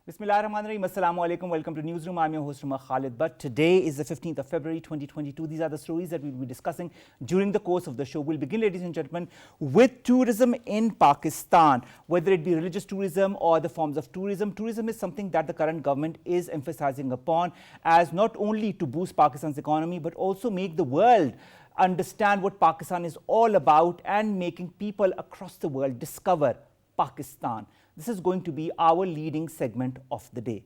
Bismillahirrahmanirrahim. Assalamu alaikum. Welcome to Newsroom. I'm your host, Khalid. But today is the 15th of February 2022. These are the stories that we'll be discussing during the course of the show. We'll begin, ladies and gentlemen, with tourism in Pakistan. Whether it be religious tourism or the forms of tourism, tourism is something that the current government is emphasizing upon as not only to boost Pakistan's economy but also make the world understand what Pakistan is all about and making people across the world discover Pakistan. This is going to be our leading segment of the day.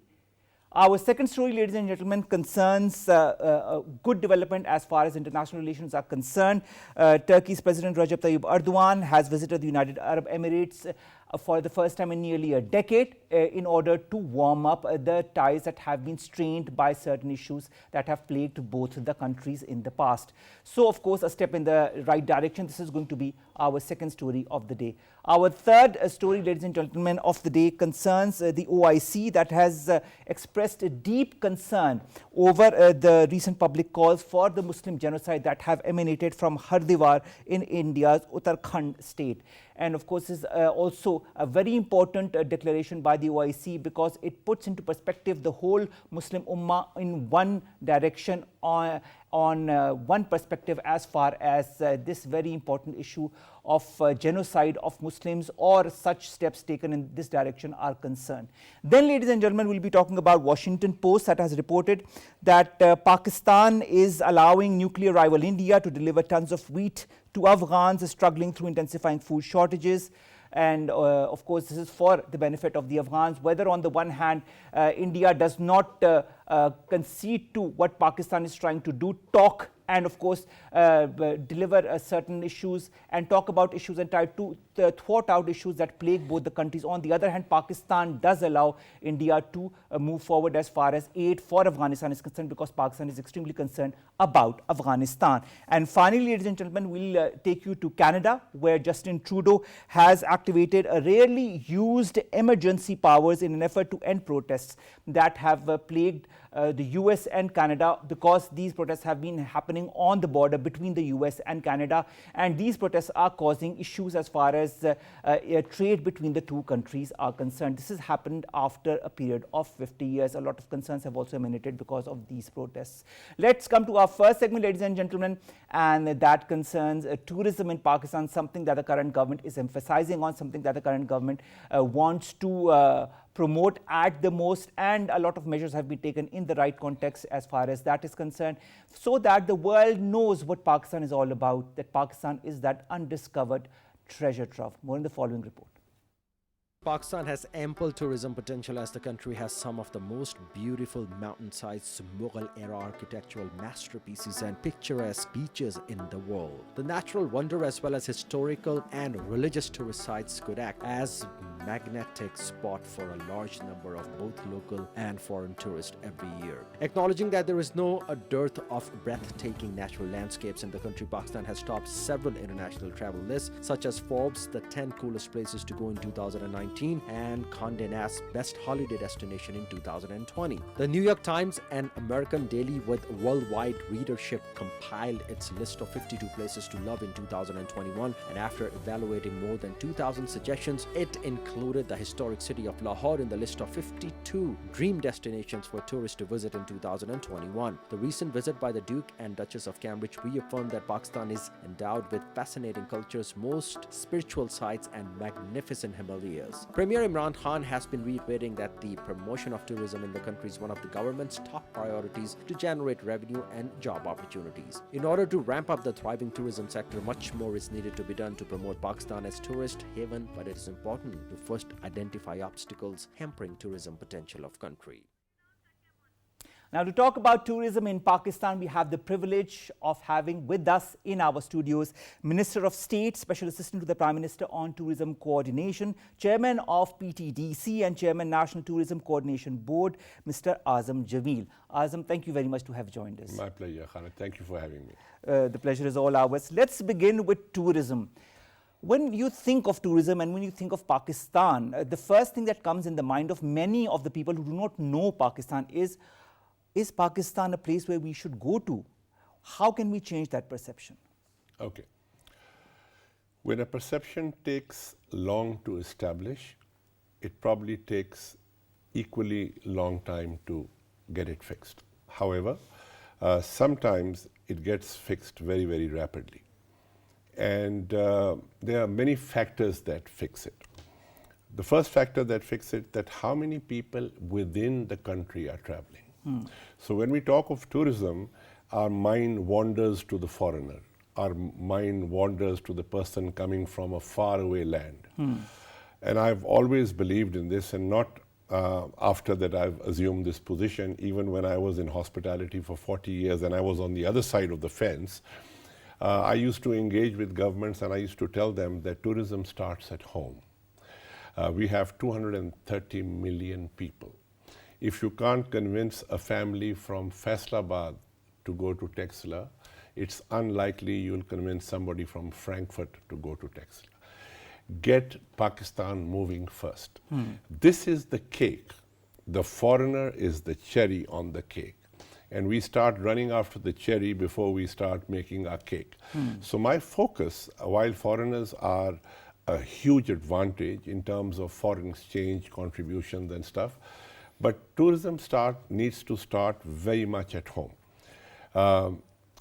Our second story, ladies and gentlemen, concerns a good development as far as international relations are concerned. Turkey's President Recep Tayyip Erdogan has visited the United Arab Emirates for the first time in nearly a decade in order to warm up the ties that have been strained by certain issues that have plagued both the countries in the past. So, of course, a step in the right direction. This is going to be our second story of the day. Our third story, ladies and gentlemen, of the day concerns the OIC that has expressed a deep concern over the recent public calls for the Muslim genocide that have emanated from Hardwar in India's Uttarakhand state. And of course, is also a very important declaration by the OIC because it puts into perspective the whole Muslim Ummah in one direction on one perspective as far as this very important issue of genocide of Muslims or such steps taken in this direction are concerned. Then, ladies and gentlemen, we'll be talking about Washington Post that has reported that Pakistan is allowing nuclear rival India to deliver tons of wheat to Afghans struggling through intensifying food shortages. And of course, this is for the benefit of the Afghans, whether on the one hand, India does not concede to what Pakistan is trying to do, talk and of course deliver certain issues and talk about issues and try to thwart out issues that plague both the countries. On the other hand, Pakistan does allow India to move forward as far as aid for Afghanistan is concerned because Pakistan is extremely concerned about Afghanistan. And finally, ladies and gentlemen, we'll take you to Canada, where Justin Trudeau has activated a rarely used emergency powers in an effort to end protests that have plagued the US and Canada, because these protests have been happening on the border between the US and Canada, and these protests are causing issues as far as trade between the two countries are concerned. This has happened after a period of 50 years. A lot of concerns have also emanated because of these protests. Let's come to our first segment, ladies and gentlemen, and that concerns tourism in Pakistan, something that the current government is emphasizing on, something that the current government wants to promote at the most, and a lot of measures have been taken in the right context as far as that is concerned, so that the world knows what Pakistan is all about, that Pakistan is that undiscovered treasure trove. More in the following report. Pakistan has ample tourism potential as the country has some of the most beautiful mountain-sized Mughal-era architectural masterpieces and picturesque beaches in the world. The natural wonder as well as historical and religious tourist sites could act as magnetic spot for a large number of both local and foreign tourists every year. Acknowledging that there is no dearth of breathtaking natural landscapes in the country, Pakistan has topped several international travel lists such as Forbes' the 10 coolest places to go in 2019 and Condé Nast's best holiday destination in 2020. The New York Times, an American daily with worldwide readership, compiled its list of 52 places to love in 2021, and after evaluating more than 2,000 suggestions, it included the historic city of Lahore in the list of 52 dream destinations for tourists to visit in 2021. The recent visit by the Duke and Duchess of Cambridge reaffirmed that Pakistan is endowed with fascinating cultures, most spiritual sites, and magnificent Himalayas. Premier Imran Khan has been reiterating that the promotion of tourism in the country is one of the government's top priorities to generate revenue and job opportunities. In order to ramp up the thriving tourism sector, much more is needed to be done to promote Pakistan as tourist haven, but it is important to first identify obstacles hampering tourism potential of country. Now, to talk about tourism in Pakistan, we have the privilege of having with us in our studios Minister of State, Special Assistant to the Prime Minister on Tourism Coordination, Chairman of PTDC and Chairman National Tourism Coordination Board, Mr. Azam Jamil. Azam, thank you very much to have joined us. My pleasure, Khalid. Thank you for having me. The pleasure is all ours. Let's begin with tourism. When you think of tourism and when you think of Pakistan, the first thing that comes in the mind of many of the people who do not know Pakistan is Pakistan a place where we should go to? How can we change that perception? Okay. When a perception takes long to establish, it probably takes equally long time to get it fixed. However, sometimes it gets fixed very, very rapidly. And there are many factors that fix it. The first factor that fixes it, that how many people within the country are traveling. So when we talk of tourism, our mind wanders to the foreigner. Our mind wanders to the person coming from a faraway land. And I've always believed in this, and not after that I've assumed this position, even when I was in hospitality for 40 years and I was on the other side of the fence. I used to engage with governments and I used to tell them that tourism starts at home. We have 230 million people. If you can't convince a family from Faisalabad to go to Texila, it's unlikely you'll convince somebody from Frankfurt to go to Texila. Get Pakistan moving first. This is the cake. The foreigner is the cherry on the cake. And we start running after the cherry before we start making our cake. So my focus, while foreigners are a huge advantage in terms of foreign exchange contributions and stuff, but tourism needs to start very much at home.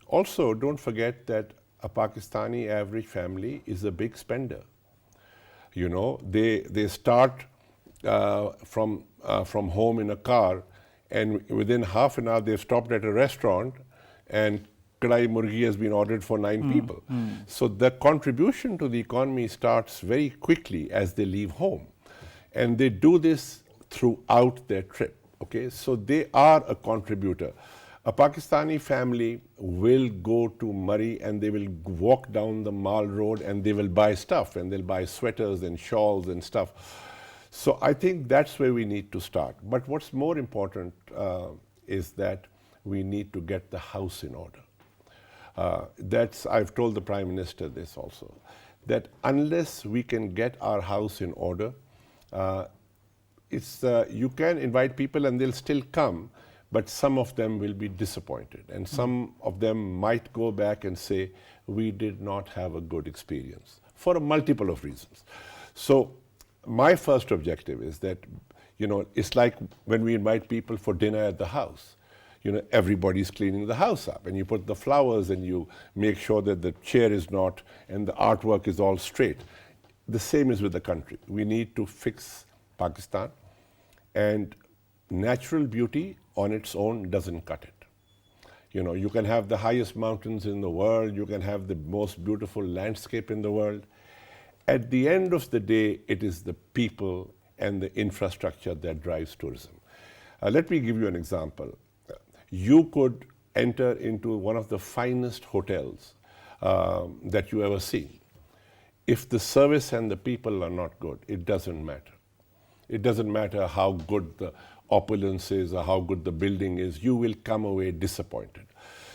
Also, don't forget that a Pakistani average family is a big spender. You know, they start from home in a car, and within half an hour they've stopped at a restaurant and kadai murgi has been ordered for 9 people. So the contribution to the economy starts very quickly as they leave home. And they do this throughout their trip, okay? So they are a contributor. A Pakistani family will go to Murree and they will walk down the Mall Road and they will buy stuff, and they'll buy sweaters and shawls and stuff. So I think that's where we need to start. But what's more important is that we need to get the house in order. I've told the Prime Minister this also, that unless we can get our house in order, you can invite people and they'll still come, but some of them will be disappointed. And some of them might go back and say, we did not have a good experience for a multiple of reasons. So my first objective is that, you know, it's like when we invite people for dinner at the house. You know, everybody's cleaning the house up, and you put the flowers and you make sure that the chair is not, and the artwork is all straight. The same is with the country. We need to fix Pakistan, and natural beauty on its own doesn't cut it. You know, you can have the highest mountains in the world, you can have the most beautiful landscape in the world. At the end of the day, it is the people and the infrastructure that drives tourism. Let me give you an example. You could enter into one of the finest hotels that you ever seen. If the service and the people are not good, it doesn't matter. It doesn't matter how good the opulence is or how good the building is, you will come away disappointed.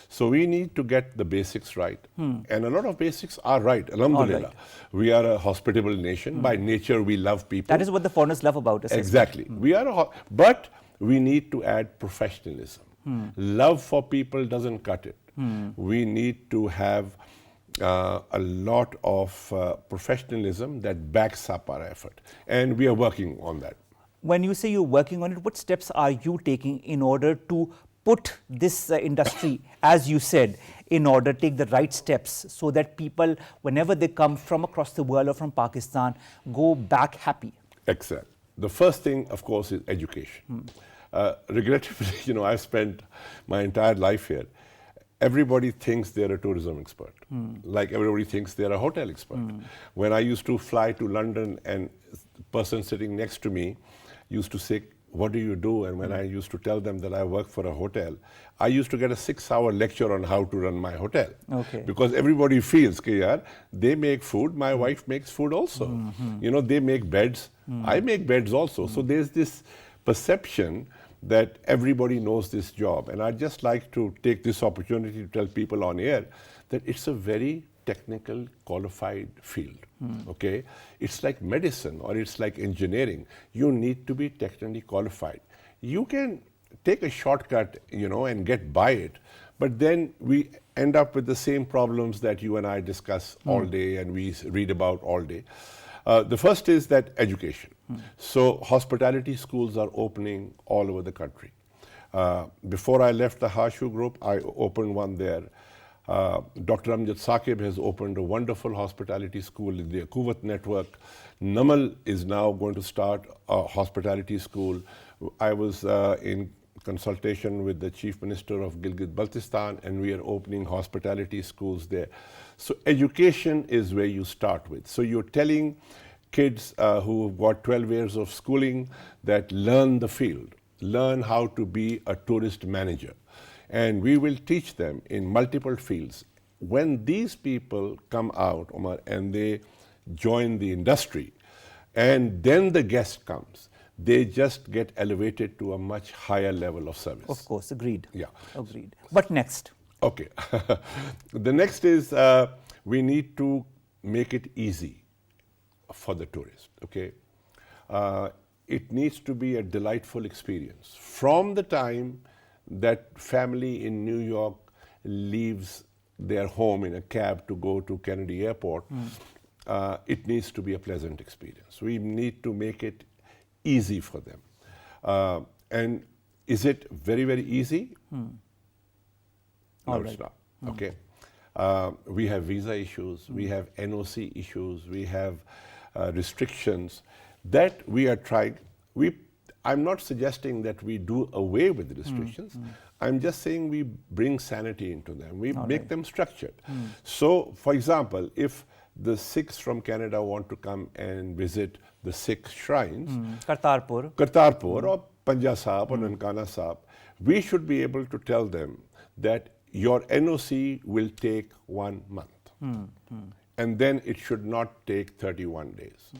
So we need to get the basics right. And a lot of basics are right, alhamdulillah. Right. We are a hospitable nation. By nature, we love people. That is what the foreigners love about us. Exactly. We are but we need to add professionalism. Love for people doesn't cut it. We need to have a lot of professionalism that backs up our effort. And we are working on that. When you say you're working on it, what steps are you taking in order to put this industry, as you said, in order to take the right steps so that people, whenever they come from across the world or from Pakistan, go back happy? Excellent. The first thing, of course, is education. Regrettably, you know, I've spent my entire life here. Everybody thinks they're a tourism expert, like everybody thinks they're a hotel expert. When I used to fly to London, and the person sitting next to me used to say, what do you do? And when I used to tell them that I work for a hotel, I used to get a 6-hour lecture on how to run my hotel. Okay. Because everybody feels, yaar, they make food, my wife makes food also. You know, they make beds, I make beds also. So there's this perception that everybody knows this job. And I'd just like to take this opportunity to tell people on air that it's a very technical, qualified field, okay? It's like medicine or it's like engineering. You need to be technically qualified. You can take a shortcut, you know, and get by it, but then we end up with the same problems that you and I discuss all day and we read about all day. The first is that education. So hospitality schools are opening all over the country. Before I left the Harshu group, I opened one there. Dr. Amjad Saqib has opened a wonderful hospitality school in the Quwwat network. Namal is now going to start a hospitality school. I was in consultation with the Chief Minister of Gilgit-Baltistan, and we are opening hospitality schools there. So education is where you start with. So you're telling kids who've got 12 years of schooling that learn the field, learn how to be a tourist manager. And we will teach them in multiple fields. When these people come out, Omar, and they join the industry, and then the guest comes, they just get elevated to a much higher level of service. Of course, agreed. Yeah. Agreed. But next? Okay. The next is we need to make it easy for the tourist, okay? It needs to be a delightful experience. From the time that family in New York leaves their home in a cab to go to Kennedy Airport, it needs to be a pleasant experience. We need to make it easy for them. And is it very, very easy? No, it's not. Okay. We have visa issues, we have NOC issues, we have restrictions that we are trying. I'm not suggesting that we do away with the restrictions. I'm just saying we bring sanity into them. We make them structured. So, for example, if the Sikhs from Canada want to come and visit the Sikh shrines, Kartarpur or Panja Sahib or Nankana Sahib, we should be able to tell them that your NOC will take 1 month. And then it should not take 31 days.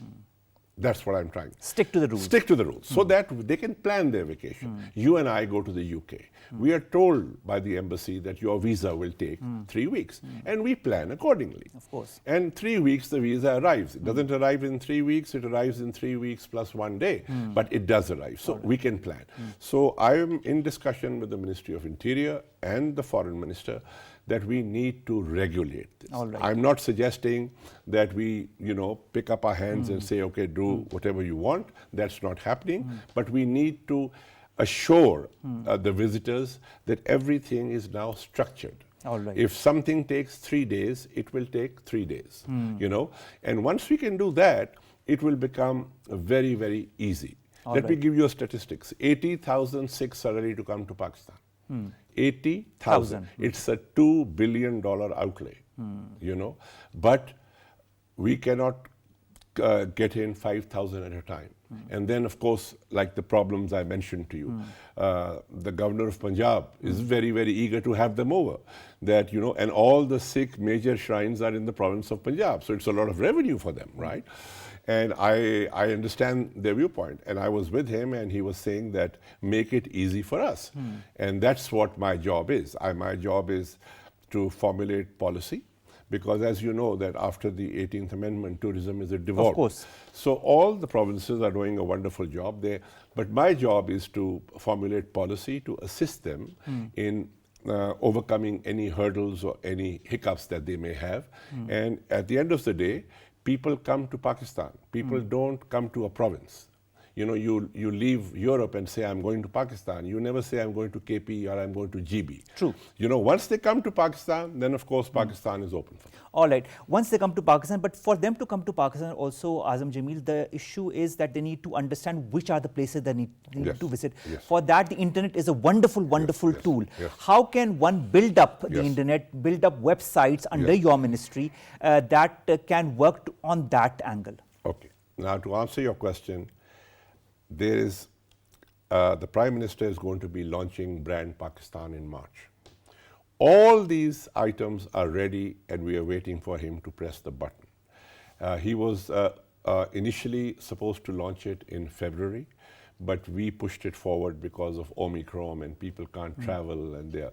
That's what I'm trying. Stick to the rules. Stick to the rules so that they can plan their vacation. You and I go to the UK. We are told by the embassy that your visa will take 3 weeks. And we plan accordingly. Of course. And 3 weeks the visa arrives. It doesn't arrive in 3 weeks, it arrives in 3 weeks plus 1 day. But it does arrive. So we can plan. So I am in discussion with the Ministry of Interior and the Foreign Minister that we need to regulate this. I'm not suggesting that we, pick up our hands and say, okay, do whatever you want. That's not happening. But we need to assure the visitors that everything is now structured. If something takes 3 days, it will take 3 days, And once we can do that, it will become very, very easy. Let me give you a statistics. 80,000 Sikhs are ready to come to Pakistan. 80,000. It's a $2 billion outlay, But we cannot get in 5,000 at a time. And then, of course, like the problems I mentioned to you, the governor of Punjab is very, very eager to have them over. That, and all the Sikh major shrines are in the province of Punjab. So it's a lot of revenue for them, right? And I understand their viewpoint. And I was with him and he was saying that make it easy for us. And that's what my job is. My job is to formulate policy. Because as you know that after the 18th Amendment, tourism is a devolved. Of course. So all the provinces are doing a wonderful job there. But my job is to formulate policy to assist them in overcoming any hurdles or any hiccups that they may have. And at the end of the day, people come to Pakistan. People don't come to a province. You leave Europe and say, I'm going to Pakistan. You never say, I'm going to KP or I'm going to GB. True. Once they come to Pakistan, then of course Pakistan is open for them. All right. Once they come to Pakistan, but for them to come to Pakistan also, Azam, Jamil, the issue is that they need to understand which are the places they need to visit. Yes. For that, the internet is a wonderful, wonderful tool. Yes. How can one build up the internet, build up websites under your ministry that can work on that angle? Okay. Now to answer your question, there is, the Prime Minister is going to be launching Brand Pakistan in March. All these items are ready and we are waiting for him to press the button. He was initially supposed to launch it in February, but we pushed it forward because of Omicron and people can't travel and there.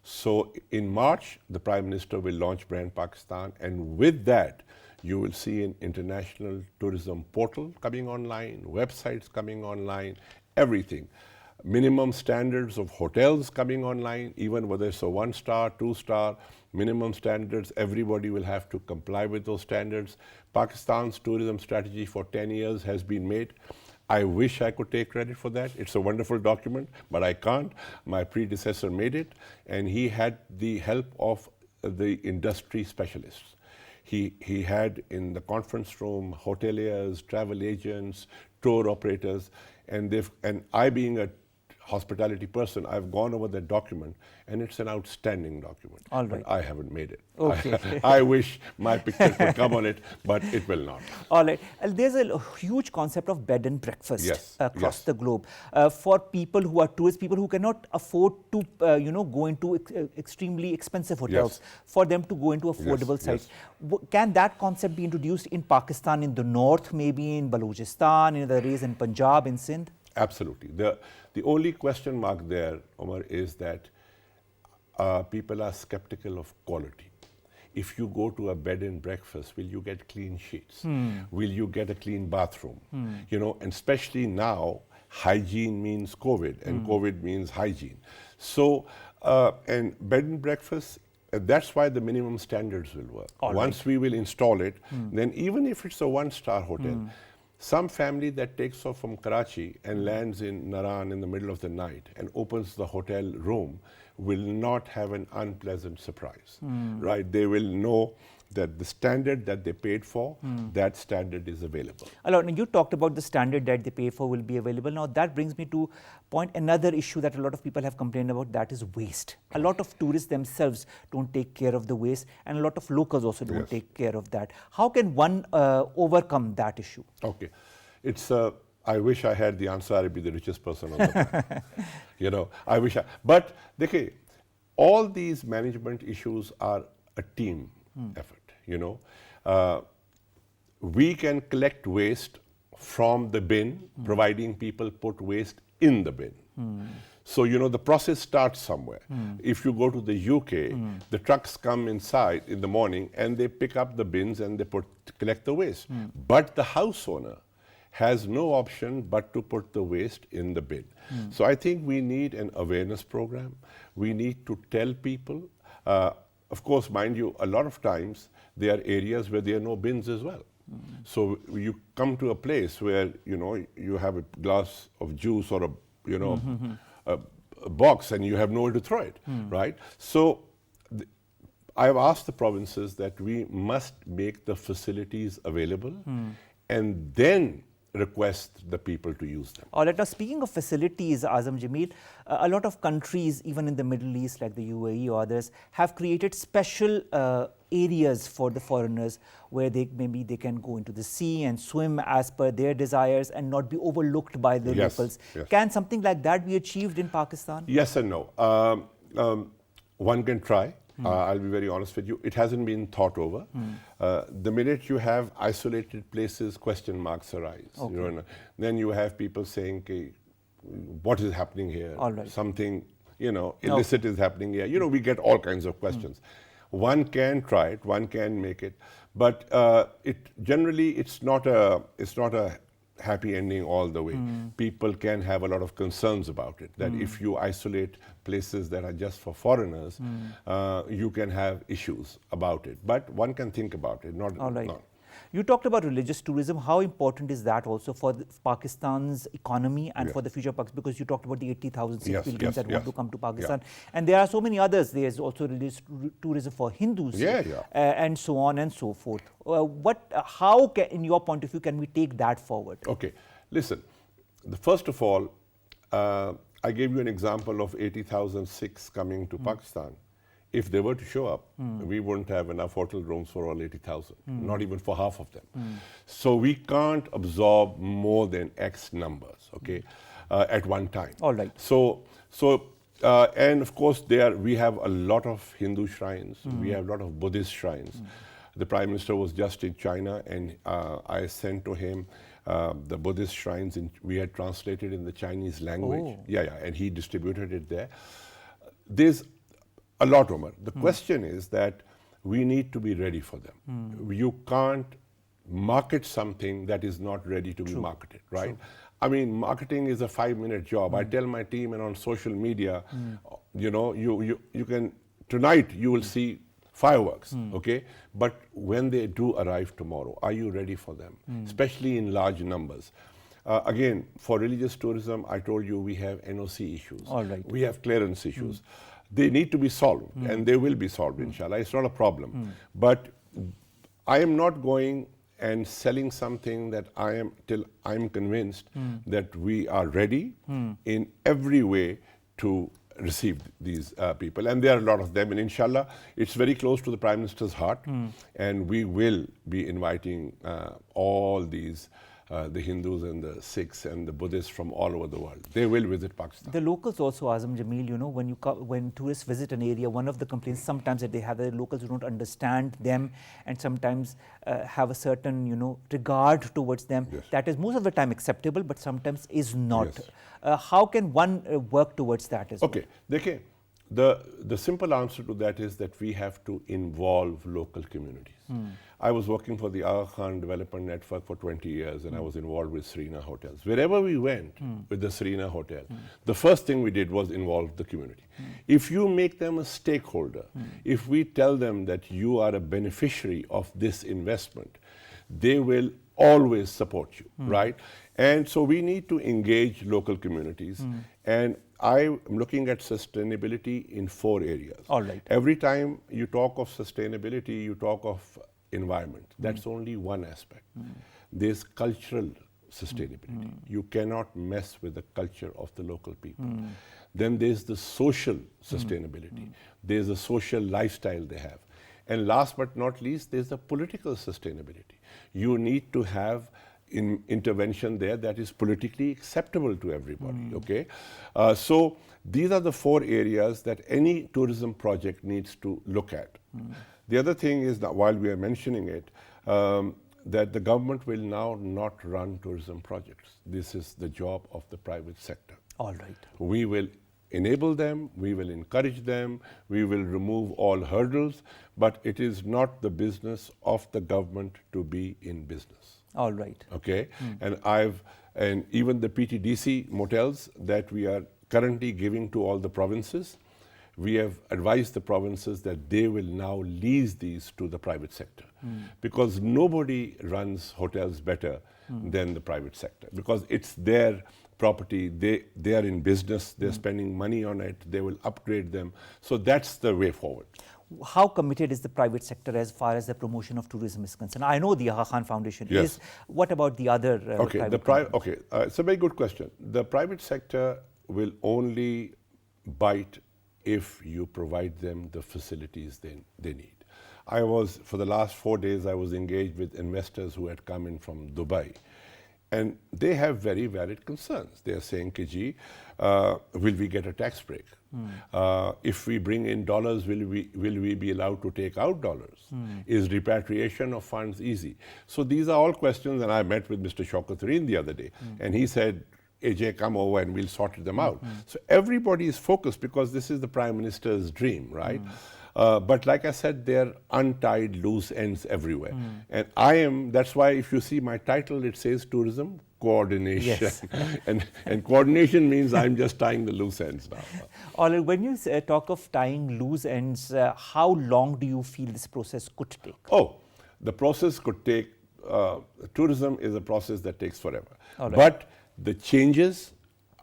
So in March, the Prime Minister will launch Brand Pakistan, and with that, you will see an international tourism portal coming online, websites coming online, everything. minimum standards of hotels coming online, even whether it's a 1-star, 2-star, minimum standards, everybody will have to comply with those standards. Pakistan's tourism strategy for 10 years has been made. I wish I could take credit for that. It's a wonderful document, but I can't. My predecessor made it, and he had the help of the industry specialists. He had in the conference room hoteliers, travel agents, tour operators, and I being a hospitality person, I've gone over that document, and it's an outstanding document. All right. But I haven't made it. Okay. I wish my picture could come on it, but it will not. All right. There's a huge concept of bed and breakfast Yes, across yes. the globe for people who are tourists, people who cannot afford to, go into extremely expensive hotels. Yes. For them to go into affordable Yes, sites. Can that concept be introduced in Pakistan, in the north, maybe in Balochistan, in the areas in Punjab, in Sindh? Absolutely. The only question mark there, Omar, is that people are skeptical of quality. If you go to a bed and breakfast, will you get clean sheets? Will you get a clean bathroom? You know, and especially now, hygiene means COVID, and COVID means hygiene. So, and bed and breakfast, that's why the minimum standards will work. Once we will install it, then even if it's a 1-star hotel, some family that takes off from Karachi and lands in Naran in the middle of the night and opens the hotel room will not have an unpleasant surprise, right? They will know that the standard that they paid for, that standard is available. Now, you talked about the standard that they pay for will be available. Now, that brings me to another issue that a lot of people have complained about, that is waste. A lot of tourists themselves don't take care of the waste, and a lot of locals also don't take care of that. How can one overcome that issue? Okay. It's I wish I had the answer. I'd be the richest person on the planet. You know, I wish but okay, all these management issues are a team effort, you know. We can collect waste from the bin, providing people put waste in the bin. So, you know, the process starts somewhere. If you go to the UK, the trucks come inside in the morning and they pick up the bins and they collect the waste. But the house owner has no option but to put the waste in the bin. So I think we need an awareness program. We need to tell people, of course, mind you, a lot of times there are areas where there are no bins as well. So you come to a place where, you know, you have a glass of juice or a box and you have nowhere to throw it, right? So I've asked the provinces that we must make the facilities available and then request the people to use them. All right. Now, speaking of facilities, Azam, Jamil, a lot of countries, even in the Middle East, like the UAE or others, have created special areas for the foreigners where maybe they can go into the sea and swim as per their desires and not be overlooked by the locals. Yes. Can something like that be achieved in Pakistan? Yes and no. One can try. I'll be very honest with you. It hasn't been thought over. The minute you have isolated places, question marks arise. Okay. You know, then you have people saying, okay, what is happening here? All right. Something, you know, illicit is happening here. You know, we get all kinds of questions. One can try it, one can make it, but it's not a happy ending all the way. People can have a lot of concerns about it, that if you isolate places that are just for foreigners, you can have issues about it. But one can think about it. All right. You talked about religious tourism. How important is that also for Pakistan's economy and for the future of Pakistan? Because you talked about the 80,000 Sikh pilgrims that want to come to Pakistan. And there are so many others. There's also religious tourism for Hindus and so on and so forth. How, in your point of view, can we take that forward? Okay. Listen, first of all, I gave you an example of 80,000 Sikhs coming to Pakistan. If they were to show up, we wouldn't have enough hotel rooms for all 80,000, not even for half of them. So we can't absorb more than X numbers, okay, at one time. All right. And of course, we have a lot of Hindu shrines, we have a lot of Buddhist shrines. The Prime Minister was just in China, and I sent to him the Buddhist shrines we had translated in the Chinese language. And he distributed it there. There's a lot, Omar. The question is that we need to be ready for them. You can't market something that is not ready to be marketed, right? I mean, marketing is a 5-minute job. I tell my team and on social media, you know, you can, tonight you will see fireworks, okay? But when they do arrive tomorrow, are you ready for them? Especially in large numbers. Again, for religious tourism, I told you we have NOC issues. All right. We have clearance issues. They need to be solved, and they will be solved, inshallah. It's not a problem. But I am not going and selling something that till I'm convinced that we are ready in every way to receive these people. And there are a lot of them, and inshallah, it's very close to the Prime Minister's heart, and we will be inviting all these the Hindus and the Sikhs and the Buddhists from all over the world. They will visit Pakistan. The locals also, Azam, Jamil, you know, when tourists visit an area, one of the complaints sometimes that they have, the locals who don't understand them and sometimes have a certain, you know, regard towards them. Yes. That is most of the time acceptable, but sometimes is not. Yes. How can one work towards that as well? Okay, Dekhe, the simple answer to that is that we have to involve local communities. I was working for the Aga Khan Development Network for 20 years, and I was involved with Serena Hotels. Wherever we went with the Serena Hotel, the first thing we did was involve the community. If you make them a stakeholder, if we tell them that you are a beneficiary of this investment, they will always support you, right? And so we need to engage local communities. And I'm looking at sustainability in 4 areas. All right. Every time you talk of sustainability, you talk of environment. That's only one aspect. There's cultural sustainability. You cannot mess with the culture of the local people. Then there's the social sustainability. There's the social lifestyle they have. And last but not least, there's the political sustainability. You need to have intervention there that is politically acceptable to everybody, okay? So these are the 4 areas that any tourism project needs to look at. The other thing is that while we are mentioning it, that the government will now not run tourism projects. This is the job of the private sector. All right. We will enable them, we will encourage them, we will remove all hurdles, but it is not the business of the government to be in business. All right. Okay, and even the PTDC motels that we are currently giving to all the provinces, we have advised the provinces that they will now lease these to the private sector, because nobody runs hotels better than the private sector, because it's their property, they are in business, they're spending money on it, they will upgrade them. So that's the way forward. How committed is the private sector as far as the promotion of tourism is concerned? I know the Aga Khan Foundation is. What about the other it's a very good question. The private sector will only bite if you provide them the facilities they need. For the last 4 days, I was engaged with investors who had come in from Dubai. And they have very valid concerns. They are saying, Kiji, will we get a tax break? If we bring in dollars, will we be allowed to take out dollars? Is repatriation of funds easy? So these are all questions, and I met with Mr. Shaukat Tareen the other day, and he said, AJ, come over and we'll sort them out. So everybody is focused because this is the Prime Minister's dream, right? But like I said, there are untied loose ends everywhere. And that's why if you see my title, it says tourism coordination. Yes. and coordination means I'm just tying the loose ends now. All right, when you talk of tying loose ends, how long do you feel this process could take? Oh, the process could take, tourism is a process that takes forever. All right. But the changes,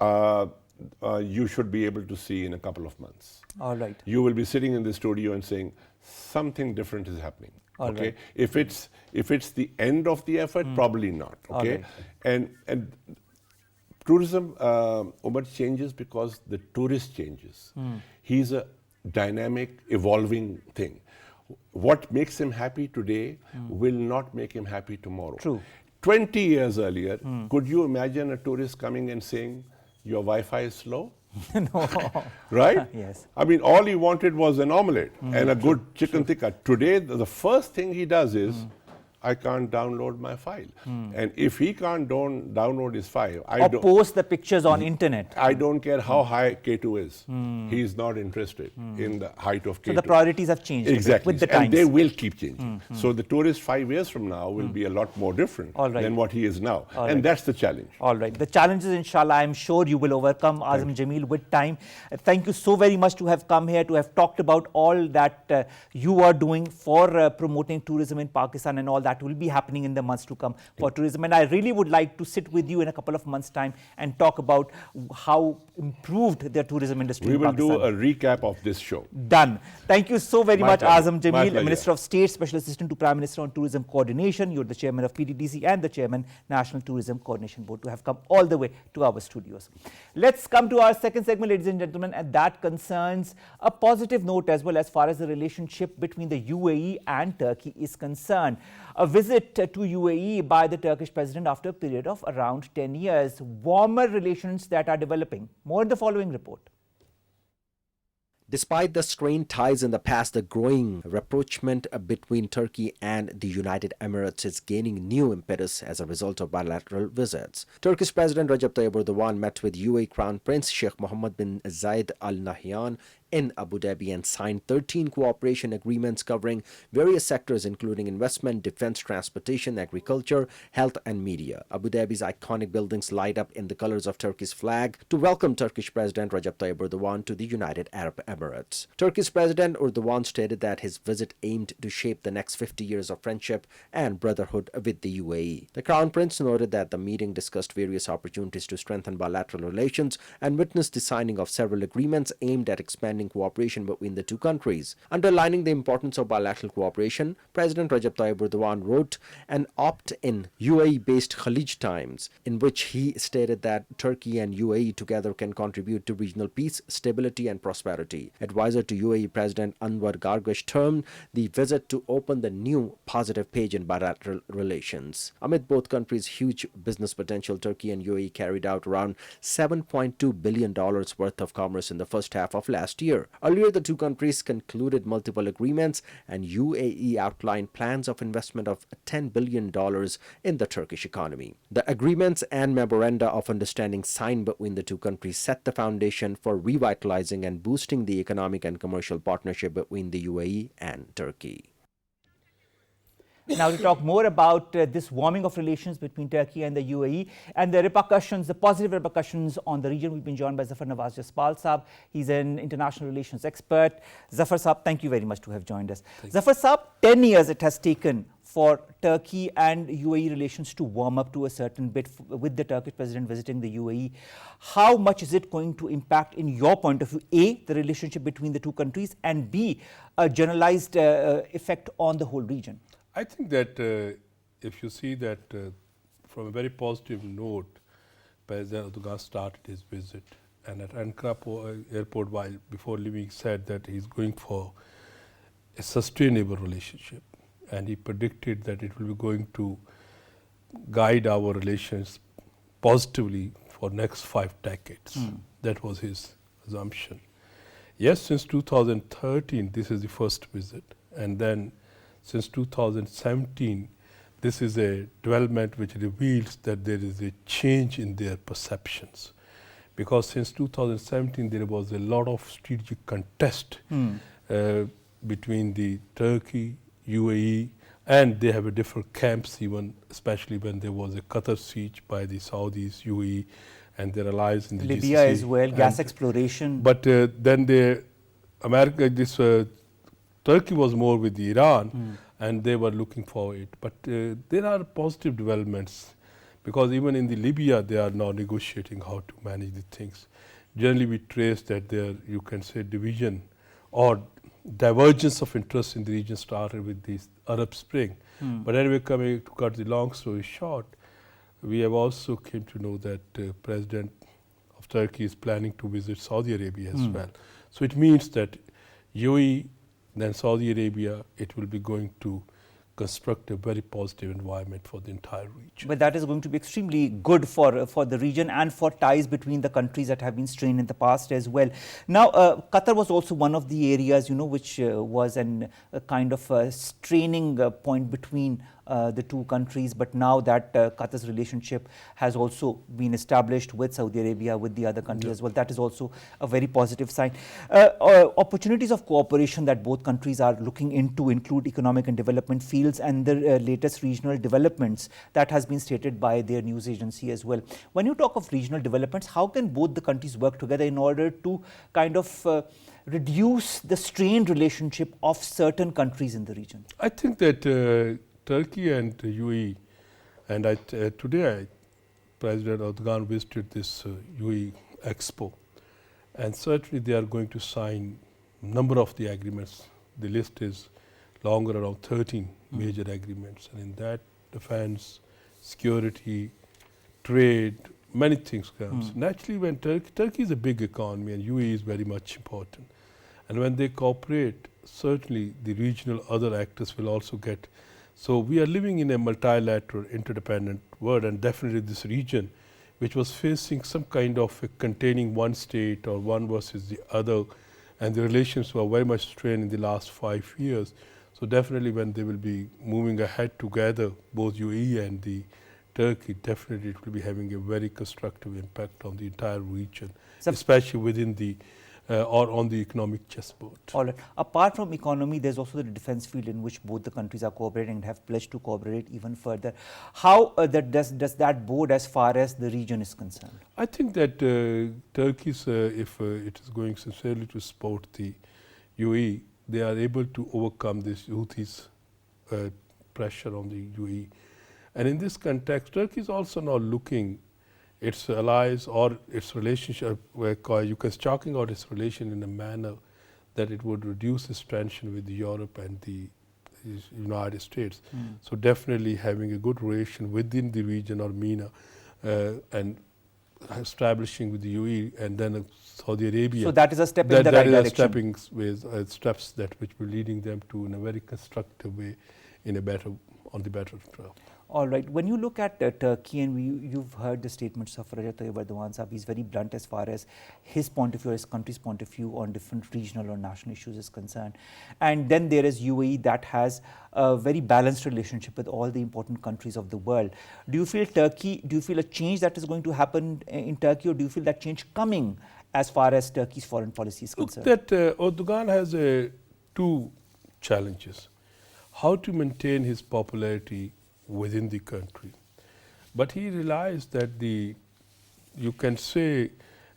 you should be able to see in a couple of months. All right. You will be sitting in the studio and saying, something different is happening. All okay. Right. If it's the end of the effort, probably not. Okay. Right. And tourism, Omar, changes because the tourist changes. He's a dynamic, evolving thing. What makes him happy today will not make him happy tomorrow. True. 20 years earlier, could you imagine a tourist coming and saying, your Wi-Fi is slow? No. Right? Yes. I mean, all he wanted was an omelette and a good chicken tikka. Today, the first thing he does is, I can't download my file. And if he can't download his file, or post the pictures on internet. I don't care how high K2 is. He is not interested in the height of K2. So the priorities have changed exactly with the times. And they will keep changing. So the tourist 5 years from now will be a lot more different than what he is now. And that's the challenge. All right. The challenges, inshallah, I'm sure you will overcome, Azam, Jamil, with time. Thank you so very much to have come here, to have talked about all that you are doing for promoting tourism in Pakistan, and all that will be happening in the months to come for tourism. And I really would like to sit with you in a couple of months' time and talk about how improved the tourism industry We in will Pakistan. do a recap of this show. Done. Thank you so very much, pleasure. Azam My Jamil, pleasure. Minister of State, Special Assistant to Prime Minister on Tourism Coordination. You're the Chairman of PTDC and the Chairman, National Tourism Coordination Board, to have come all the way to our studios. Let's come to our second segment, ladies and gentlemen, and that concerns a positive note as well as far as the relationship between the UAE and Turkey is concerned. A visit to UAE by the Turkish president after a period of around 10 years. Warmer relations that are developing. More in the following report. Despite the strained ties in the past, the growing rapprochement between Turkey and the United Emirates is gaining new impetus as a result of bilateral visits. Turkish President Recep Tayyip Erdogan met with UAE Crown Prince Sheikh Mohammed bin Zayed Al Nahyan in Abu Dhabi and signed 13 cooperation agreements covering various sectors including investment, defense, transportation, agriculture, health and media. Abu Dhabi's iconic buildings light up in the colors of Turkey's flag to welcome Turkish President Recep Tayyip Erdogan to the United Arab Emirates. Turkish President Erdogan stated that his visit aimed to shape the next 50 years of friendship and brotherhood with the UAE. The Crown Prince noted that the meeting discussed various opportunities to strengthen bilateral relations and witnessed the signing of several agreements aimed at expanding cooperation between the two countries. Underlining the importance of bilateral cooperation, President Recep Tayyip Erdogan wrote an opt-in UAE-based Khalid Times, in which he stated that Turkey and UAE together can contribute to regional peace, stability and prosperity. Advisor to UAE President Anwar Gargash termed the visit to open the new positive page in bilateral relations. Amid both countries' huge business potential, Turkey and UAE carried out around $7.2 billion worth of commerce in the first half of last year. Earlier, the two countries concluded multiple agreements, and UAE outlined plans of investment of $10 billion in the Turkish economy. The agreements and memoranda of understanding signed between the two countries set the foundation for revitalizing and boosting the economic and commercial partnership between the UAE and Turkey. Now to talk more about this warming of relations between Turkey and the UAE and the repercussions, the positive repercussions on the region, we've been joined by Zaffar Nawaz Jaspal Saab. He's an international relations expert. Zaffar Saab, thank you very much to have joined us. Zaffar Saab, 10 years it has taken for Turkey and UAE relations to warm up to a certain bit with the Turkish president visiting the UAE. How much is it going to impact, in your point of view, A, the relationship between the two countries, and B, a generalized effect on the whole region? I think that if you see that from a very positive note, President Erdogan started his visit, and at Ankara airport, while before leaving, said that he's going for a sustainable relationship, and he predicted that it will be going to guide our relations positively for next 5 decades. That was his assumption. Yes, since 2013, this is the first visit, and then since 2017, this is a development which reveals that there is a change in their perceptions. Because since 2017, there was a lot of strategic contest between the Turkey, UAE, and they have a different camps even, especially when there was a Qatar siege by the Saudis, UAE, and their allies in the Libya GCC. as well, gas exploration. But then Turkey was more with Iran, and they were looking for it. But there are positive developments, because even in the Libya, they are now negotiating how to manage the things. Generally, we trace that there, you can say, division or divergence of interest in the region started with the Arab Spring. But anyway, coming to cut the long story short, we have also came to know that President of Turkey is planning to visit Saudi Arabia as well. So it means that UAE, then Saudi Arabia, it will be going to construct a very positive environment for the entire region. But that is going to be extremely good for the region and for ties between the countries that have been strained in the past as well. Now, Qatar was also one of the areas, which was a kind of a straining point between the two countries, but now that Qatar's relationship has also been established with Saudi Arabia, with the other countries as well, that is also a very positive sign. Opportunities of cooperation that both countries are looking into include economic and development fields and the latest regional developments that has been stated by their news agency as well. When you talk of regional developments, how can both the countries work together in order to kind of reduce the strained relationship of certain countries in the region? I think that Turkey and UAE, and today President Erdogan visited this UAE Expo, and certainly they are going to sign a number of the agreements. The list is longer, around 13 major agreements, and in that defense, security, trade, many things comes. Naturally, when Turkey is a big economy and UAE is very much important, and when they cooperate, certainly the regional other actors will also get. So we are living in a multilateral, interdependent world, and definitely this region, which was facing some kind of containing one state or one versus the other, and the relations were very much strained in the last 5 years. So definitely when they will be moving ahead together, both UAE and the Turkey, definitely it will be having a very constructive impact on the entire region, especially within the or on the economic chessboard. All right. Apart from economy, there's also the defense field in which both the countries are cooperating and have pledged to cooperate even further. How does that bode as far as the region is concerned? I think that Turkey, if it is going sincerely to support the UAE, they are able to overcome this Houthis pressure on the UAE. And in this context, Turkey is also now looking its allies or its relationship, you can talking out its relation in a manner that it would reduce its tension with Europe and the United States. So definitely having a good relation within the region or MENA and establishing with the UAE and then Saudi Arabia. So that is a step in the right direction. Steps that which will leading them to in a very constructive way on the better track. All right. When you look at Turkey, and you've heard the statements of Recep Tayyip Erdogan, he's very blunt as far as his point of view, his country's point of view on different regional or national issues is concerned. And then there is UAE that has a very balanced relationship with all the important countries of the world. Do you feel a change that is going to happen in Turkey, or do you feel that change coming as far as Turkey's foreign policy is concerned? Look, that Erdogan has two challenges. How to maintain his popularity within the country. But he realized that you can say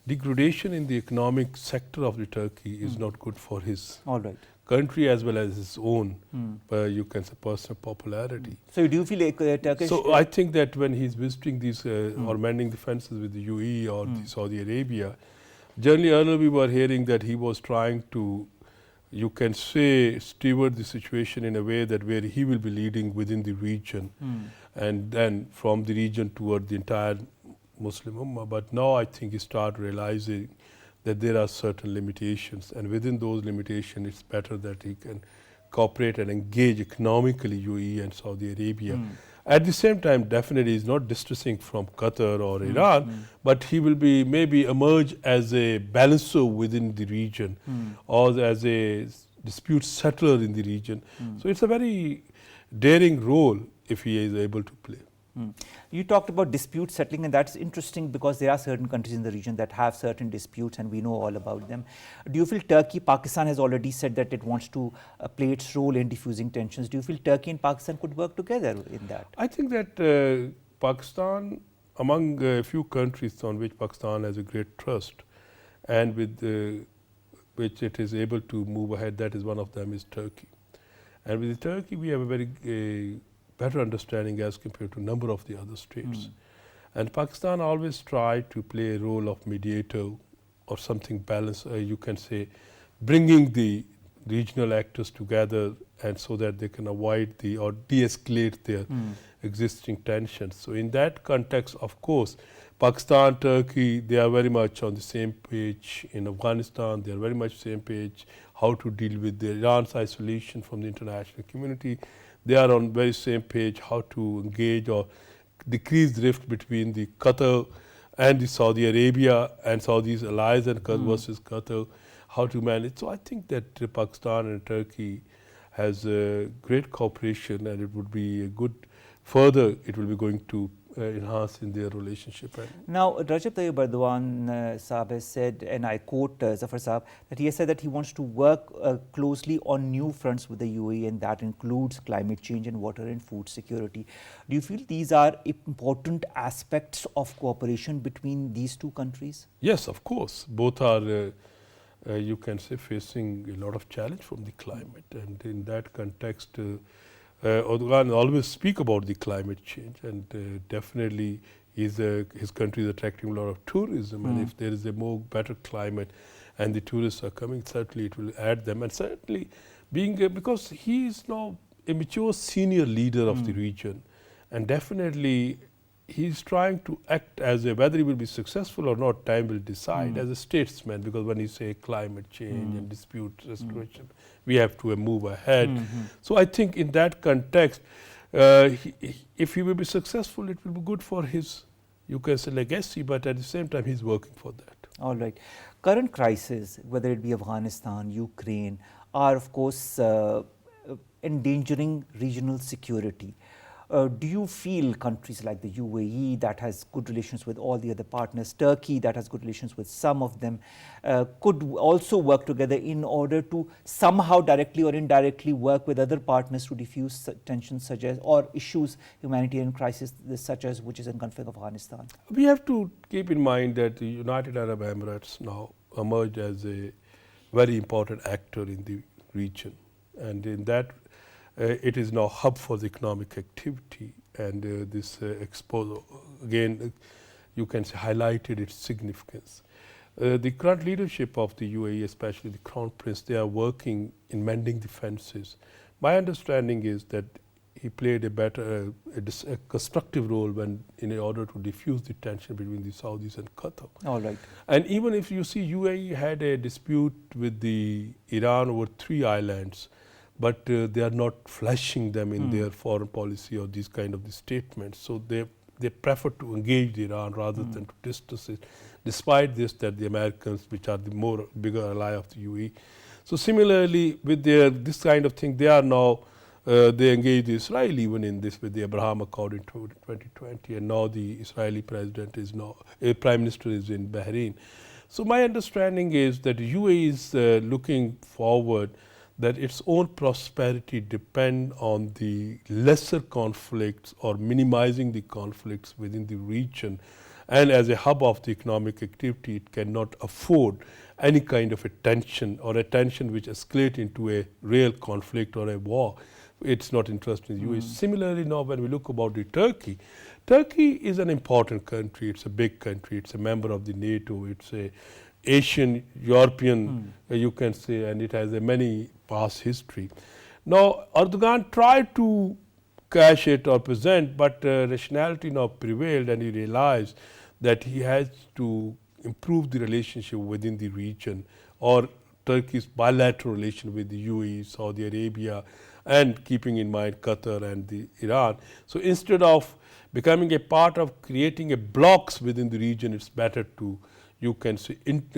degradation in the economic sector of the Turkey is not good for his country as well as his own, you can say, personal popularity. So do you feel like Turkish? So I think that when he's visiting these or mending the fences with the UAE or the Saudi Arabia, generally earlier we were hearing that he was trying to, you can say, steward the situation in a way that where he will be leading within the region and then from the region toward the entire Muslim Ummah. But now I think he started realizing that there are certain limitations, and within those limitations it's better that he can cooperate and engage economically UAE and Saudi Arabia. At the same time, definitely he's not distancing from Qatar or Iran, but he will be maybe emerge as a balancer within the region or as a dispute settler in the region. So it's a very daring role if he is able to play. You talked about dispute settling, and that's interesting because there are certain countries in the region that have certain disputes and we know all about them. Do you feel Pakistan has already said that it wants to play its role in diffusing tensions? Do you feel Turkey and Pakistan could work together in that? I think that Pakistan, among a few countries on which Pakistan has a great trust and with which it is able to move ahead, that is one of them is Turkey. And with Turkey we have a very better understanding as compared to a number of the other states. And Pakistan always tried to play a role of mediator or something balanced, you can say, bringing the regional actors together and so that they can avoid or de-escalate their existing tensions. So in that context, of course, Pakistan, Turkey, they are very much on the same page. In Afghanistan, they are very much same page, how to deal with Iran's isolation from the international community. They are on very same page how to engage or decrease the rift between the Qatar and the Saudi Arabia and Saudi's allies and versus Qatar, how to manage. So I think that Pakistan and Turkey has great cooperation, and it would be a good further. It will be going to enhance in their relationship. Now, Rajab Tayyip Erdogan Saab has said, and I quote Zaffar Saab, that he has said that he wants to work closely on new fronts with the UAE, and that includes climate change and water and food security. Do you feel these are important aspects of cooperation between these two countries? Yes, of course. Both are, you can say, facing a lot of challenge from the climate, and in that context, Erdogan always speak about the climate change, and definitely his country is attracting a lot of tourism, and if there is a more better climate and the tourists are coming, certainly it will add them, and certainly being because he is now a mature senior leader of the region, and definitely he's trying to act as a, whether he will be successful or not, time will decide, as a statesman, because when you say climate change and dispute resolution, we have to move ahead. So I think in that context, if he will be successful, it will be good for his, you can say, legacy, but at the same time, he's working for that. All right. Current crises, whether it be Afghanistan, Ukraine, are of course endangering regional security. Do you feel countries like the UAE, that has good relations with all the other partners, Turkey, that has good relations with some of them, could also work together in order to somehow directly or indirectly work with other partners to diffuse tensions such as, or issues, humanitarian crisis such as which is in conflict of Afghanistan? We have to keep in mind that the United Arab Emirates now emerged as a very important actor in the region, and in that it is now hub for the economic activity, and this exposure again you can say highlighted its significance. The current leadership of the UAE, especially the Crown Prince, they are working in mending the fences. My understanding is that he played a better, a constructive role when in order to diffuse the tension between the Saudis and Qatar. All right. And even if you see, UAE had a dispute with the Iran over 3 islands, but they are not flashing them in their foreign policy or these kind of the statements. So they prefer to engage Iran rather than to distance it. Despite this, that the Americans, which are the bigger ally of the UAE. So similarly, with this kind of thing, they are now they engaged Israel even in this with the Abraham Accord in 2020, and now the Israeli president is now prime minister is in Bahrain. So my understanding is that UAE is looking forward that its own prosperity depend on the lesser conflicts or minimizing the conflicts within the region. And as a hub of the economic activity, it cannot afford any kind of a tension or a tension which escalate into a real conflict or a war. It's not interested in the UAE. Similarly, now when we look about the Turkey, Turkey is an important country. It's a big country. It's a member of the NATO. It's a Asian, European, you can say, and it has a many past history. Now, Erdogan tried to cash it or present, but rationality now prevailed, and he realized that he has to improve the relationship within the region, or Turkey's bilateral relation with the UAE, Saudi Arabia, and keeping in mind Qatar and the Iran. So instead of becoming a part of creating a blocks within the region, it's better to, you can say,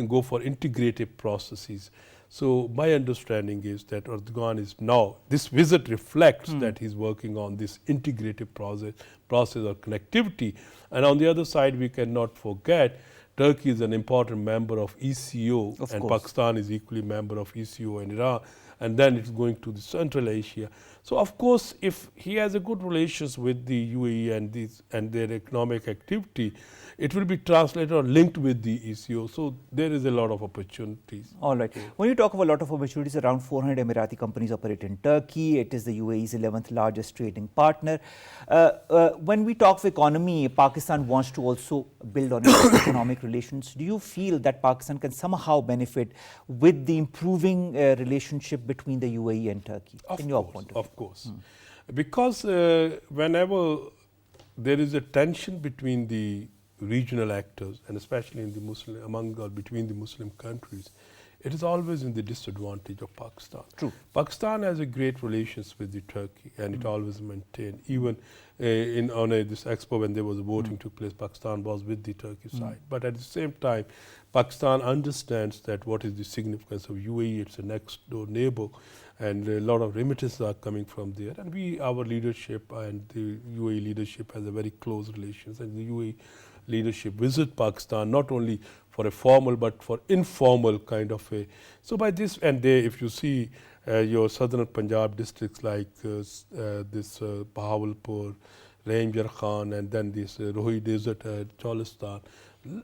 go for integrative processes. So my understanding is that Erdogan is now, this visit reflects that he's working on this integrative process or connectivity. And on the other side, we cannot forget Turkey is an important member of ECO, and Pakistan is equally member of ECO and Iran, and then it's going to the Central Asia. So of course, if he has a good relations with the UAE and their economic activity, it will be translated or linked with the ECO. So there is a lot of opportunities. All right. When you talk of a lot of opportunities, around 400 Emirati companies operate in Turkey. It is the UAE's 11th largest trading partner. When we talk of economy, Pakistan wants to also build on its economic relations. Do you feel that Pakistan can somehow benefit with the improving relationship between the UAE and Turkey? Of course. Because whenever there is a tension between the regional actors, and especially in the Muslim, among or between the Muslim countries, it is always in the disadvantage of Pakistan. True. Pakistan has a great relations with the Turkey, and it always maintained. Even on this expo, when there was a voting took place, Pakistan was with the Turkey side. But at the same time, Pakistan understands that what is the significance of UAE. It's a next door neighbor, and a lot of remittances are coming from there. And our leadership and the UAE leadership has a very close relations, and the UAE leadership visit Pakistan not only for a formal but for informal kind of a. So by this, and they, if you see your southern Punjab districts like this Bahawalpur, Ranjar Khan, and then this Rohi Desert, Cholistan,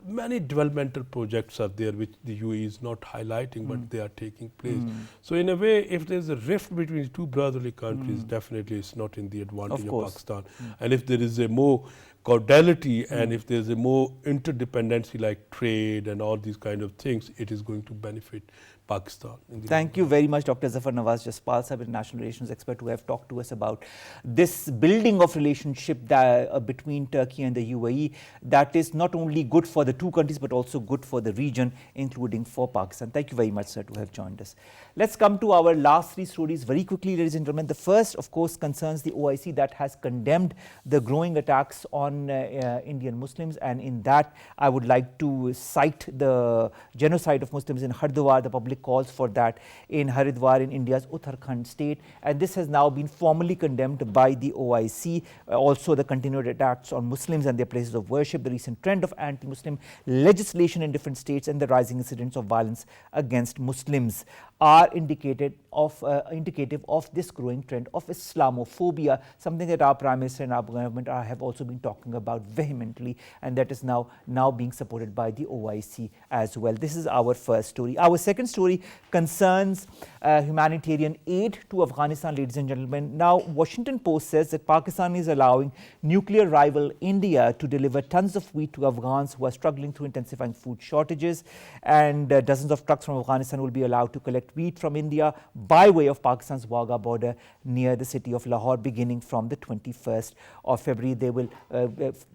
many developmental projects are there which the UAE is not highlighting, but they are taking place. So in a way, if there's a rift between the two brotherly countries, definitely it's not in the advantage of Pakistan. And if there is a more cordiality and if there's a more interdependency like trade and all these kind of things, it is going to benefit Pakistan. Thank you very much, Dr. Zaffar. Nawaz Jaspal, international relations expert, who have talked to us about this building of relationship that, between Turkey and the UAE, that is not only good for the two countries but also good for the region, including for Pakistan. Thank you very much, sir, to have joined us. Let's come to our last three stories very quickly, ladies and gentlemen. The first, of course, concerns the OIC that has condemned the growing attacks on Indian Muslims, and in that I would like to cite the genocide of Muslims in Hardwar. The public calls for that in Haridwar in India's Uttarakhand state, and this has now been formally condemned by the OIC. Also the continued attacks on Muslims and their places of worship, the recent trend of anti-Muslim legislation in different states, and the rising incidents of violence against Muslims are indicative of this growing trend of Islamophobia, something that our Prime Minister and our government have also been talking about vehemently, and that is now being supported by the OIC as well. This is our first story. Our second story concerns humanitarian aid to Afghanistan, ladies and gentlemen. Now, Washington Post says that Pakistan is allowing nuclear rival India to deliver tons of wheat to Afghans who are struggling through intensifying food shortages, and dozens of trucks from Afghanistan will be allowed to collect wheat from India by way of Pakistan's Wagah border near the city of Lahore beginning from the 21st of February. They will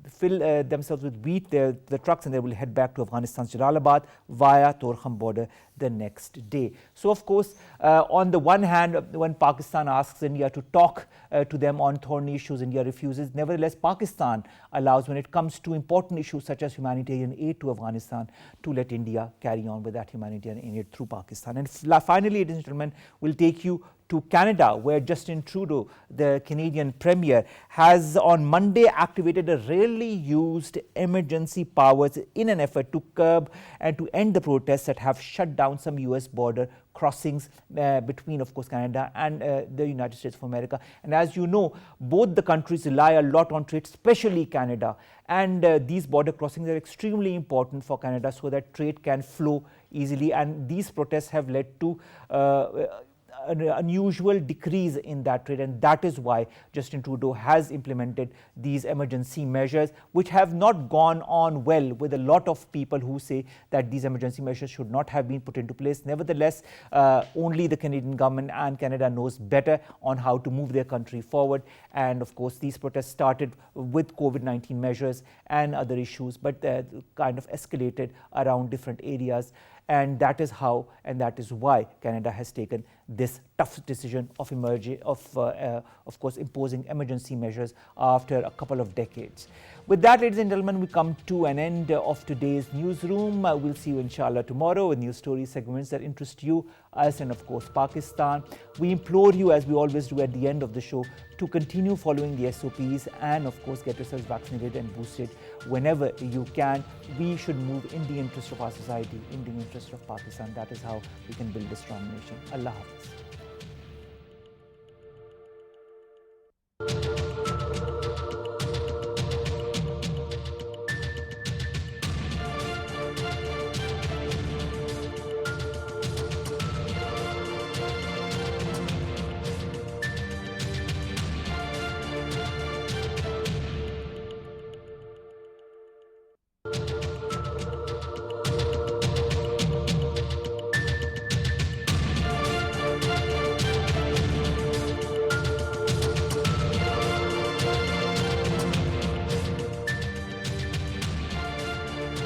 fill themselves with wheat, the trucks, and they will head back to Afghanistan's Jalalabad via Torkham border the next day. So of course, on the one hand, when Pakistan asks India to talk to them on thorny issues, India refuses. Nevertheless, Pakistan allows, when it comes to important issues such as humanitarian aid to Afghanistan, to let India carry on with that humanitarian aid through Pakistan. And finally, ladies and gentlemen, we'll take you to Canada, where Justin Trudeau, the Canadian Premier, has on Monday activated a rarely used emergency powers in an effort to curb and to end the protests that have shut down some US border crossings between, of course, Canada and the United States of America. And as you know, both the countries rely a lot on trade, especially Canada. And these border crossings are extremely important for Canada so that trade can flow easily. And these protests have led to an unusual decrease in that trade, and that is why Justin Trudeau has implemented these emergency measures, which have not gone on well with a lot of people who say that these emergency measures should not have been put into place. Nevertheless, only the Canadian government and Canada knows better on how to move their country forward. And of course, these protests started with COVID-19 measures and other issues, but kind of escalated around different areas. And that is how, and that is why Canada has taken this tough decision of course, imposing emergency measures after a couple of decades. With that, ladies and gentlemen, we come to an end of today's newsroom. We'll see you, inshallah, tomorrow with news stories, segments that interest you, us, and of course, Pakistan. We implore you, as we always do at the end of the show, to continue following the SOPs and, of course, get yourselves vaccinated and boosted whenever you can. We should move in the interest of our society, in the interest of Pakistan. That is how we can build a strong nation. Allah Hafiz.